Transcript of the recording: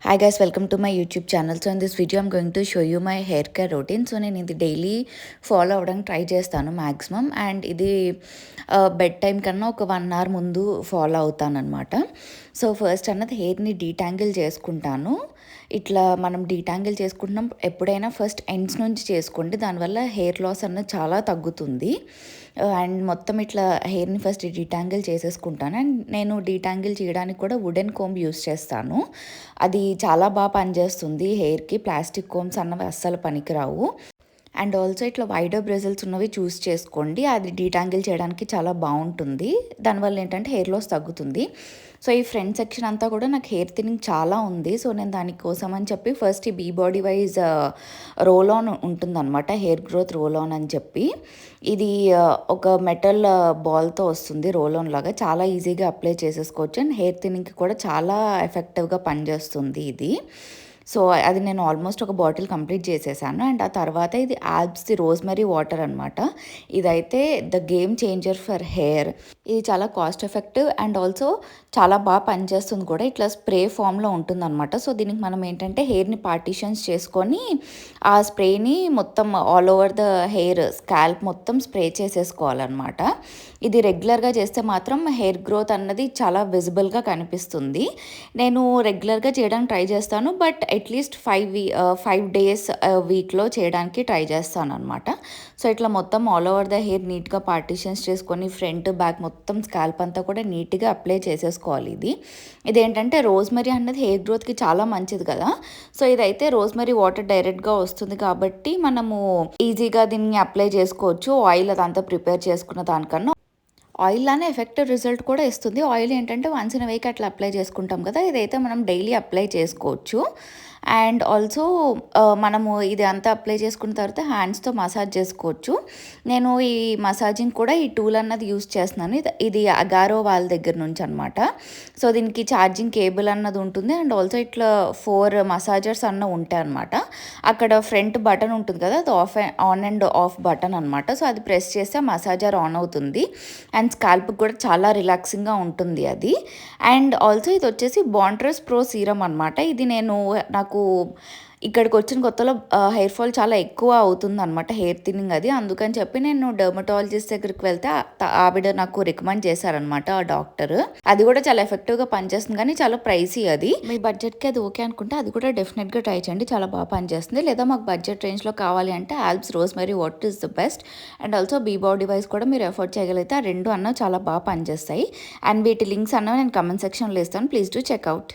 Hi guys, welcome to my YouTube channel. So in this video I'm going to show you my hair care routine. So నేను ఇది daily follow అవ్వడానికి try చేస్తాను maximum, and ఇది bed time కన్నా ఒక 1 hour ముందు follow అవుతాను అనమాట. సో ఫస్ట్ అన్నది హెయిర్ని డీటాంగిల్ చేసుకుంటాను. ఇట్లా మనం డీటాంగిల్ చేసుకుంటున్నాం ఎప్పుడైనా ఫస్ట్ ఎండ్స్ నుంచి చేసుకోండి, దానివల్ల హెయిర్ లాస్ అన్నది చాలా తగ్గుతుంది. అండ్ మొత్తం ఇట్లా హెయిర్ని ఫస్ట్ డీటాంగిల్ చేసేసుకుంటాను. అండ్ నేను డీటాంగిల్ చేయడానికి కూడా వుడెన్ కోంబ్ యూస్ చేస్తాను. అది చాలా బాగా పనిచేస్తుంది హెయిర్కి. ప్లాస్టిక్ కోమ్స్ అన్నవి అస్సలు పనికిరావు. అండ్ ఆల్సో ఇట్లా వైడర్ బ్రెజిల్స్ ఉన్నవి చూస్ చేసుకోండి, అది డీటాంగిల్ చేయడానికి చాలా బాగుంటుంది. దానివల్ల ఏంటంటే హెయిర్ లాస్ తగ్గుతుంది. సో ఈ ఫ్రంట్ సెక్షన్ అంతా కూడా నాకు హెయిర్ థిన్నింగ్ చాలా ఉంది. సో నేను దానికోసం అని చెప్పి ఫస్ట్ ఈ Be Bodywise roll on ఉంటుందన్నమాట, హెయిర్ గ్రోత్ రోల్ ఆన్ అని చెప్పి. ఇది ఒక మెటల్ బాల్తో వస్తుంది రోల్ ఆన్ లాగా, చాలా ఈజీగా అప్లై చేసేసుకోవచ్చు. అండ్ హెయిర్ థిన్నింగ్కి కూడా చాలా ఎఫెక్టివ్గా పనిచేస్తుంది ఇది. సో అది నేను ఆల్మోస్ట్ ఒక బాటిల్ కంప్లీట్ చేసేసాను. అండ్ ఆ తర్వాత ఇది ఆల్ప్స్ది రోజ్మెరీ వాటర్ అనమాట. ఇదైతే the game changer for hair. ఇది చాలా కాస్ట్ ఎఫెక్టివ్ అండ్ ఆల్సో చాలా బాగా పనిచేస్తుంది కూడా. ఇట్లా స్ప్రే ఫామ్లో ఉంటుందన్నమాట. సో దీనికి మనం ఏంటంటే హెయిర్ని పార్టీషన్స్ చేసుకొని ఆ స్ప్రేని మొత్తం all over the hair scalp మొత్తం స్ప్రే చేసేసుకోవాలన్నమాట. ఇది రెగ్యులర్గా చేస్తే మాత్రం హెయిర్ గ్రోత్ అన్నది చాలా విజిబుల్గా కనిపిస్తుంది. నేను రెగ్యులర్గా చేయడానికి ట్రై చేస్తాను, బట్ అట్లీస్ట్ 5 days వీక్లో చేయడానికి ట్రై చేస్తాను అనమాట. సో ఇట్లా మొత్తం ఆల్ ఓవర్ ద హెయిర్ నీట్గా పార్టీషన్స్ చేసుకొని ఫ్రంట్ బ్యాక్ మొత్తం స్కాల్ప్ అంతా కూడా నీట్గా అప్లై చేసేసుకోవాలి. ఇదేంటంటే రోజ్మెరీ అన్నది హెయిర్ గ్రోత్కి చాలా మంచిది కదా. సో ఇదైతే రోజ్మెరీ వాటర్ డైరెక్ట్గా వస్తుంది కాబట్టి మనము ఈజీగా దీన్ని అప్లై చేసుకోవచ్చు. ఆయిల్ అదంతా ప్రిపేర్ చేసుకున్న దానికన్నా ఆయిల్ లానే ఎఫెక్టివ్ రిజల్ట్ కూడా ఇస్తుంది. ఆయిల్ ఏంటంటే వన్స్ ఇన్ వీక్ అట్లా అప్లై చేసుకుంటాం కదా, ఇదైతే మనం డైలీ అప్లై చేసుకోవచ్చు. అండ్ ఆల్సో మనము ఇది అంతా అప్లై చేసుకున్న తర్వాత హ్యాండ్స్తో మసాజ్ చేసుకోవచ్చు. నేను ఈ మసాజింగ్ కూడా ఈ టూల్ అన్నది యూస్ చేస్తున్నాను. ఇది అగారో వాళ్ళ దగ్గర నుంచి అనమాట. సో దీనికి ఛార్జింగ్ కేబుల్ అన్నది ఉంటుంది. అండ్ ఆల్సో ఇట్లా 4 మసాజర్స్ అన్న ఉంటాయి అనమాట. అక్కడ ఫ్రంట్ బటన్ ఉంటుంది కదా, అది ఆన్ అండ్ ఆఫ్ బటన్ అనమాట. సో అది ప్రెస్ చేస్తే మసాజర్ ఆన్ అవుతుంది. అండ్ స్కాల్ప్కి కూడా చాలా రిలాక్సింగ్గా ఉంటుంది అది. అండ్ ఆల్సో ఇది వచ్చేసి బాండ్రస్ ప్రో సీరం అనమాట. ఇది నాకు ఇక్కడికి వచ్చిన కొత్తలో హెయిర్ ఫాల్ చాలా ఎక్కువ అవుతుంది అనమాట, హెయిర్ థిన్నింగ్ అది. అందుకని చెప్పి నేను డర్మటాలజిస్ట్ దగ్గరికి వెళ్తే ఆవిడ నాకు రికమెండ్ చేశారనమాట, ఆ డాక్టర్. అది కూడా చాలా ఎఫెక్టివ్గా పనిచేస్తుంది, కానీ చాలా ప్రైసీ అది. మీ బడ్జెట్కి అది ఓకే అనుకుంటే అది కూడా డెఫినెట్గా ట్రై చేయండి, చాలా బాగా పనిచేస్తుంది. లేదా మాకు బడ్జెట్ రేంజ్లో కావాలి అంటే Alps rosemary water is the best. And also Be Bodywise కూడా మీరు ఎఫర్ట్ చేయగలిగితే ఆ రెండు అన్న చాలా బాగా పనిచేస్తాయి. అండ్ వీటి లింక్స్ అన్న నేను కమెంట్ సెక్షన్లో ఇస్తాను, ప్లీజ్ డూ చెక్అవుట్.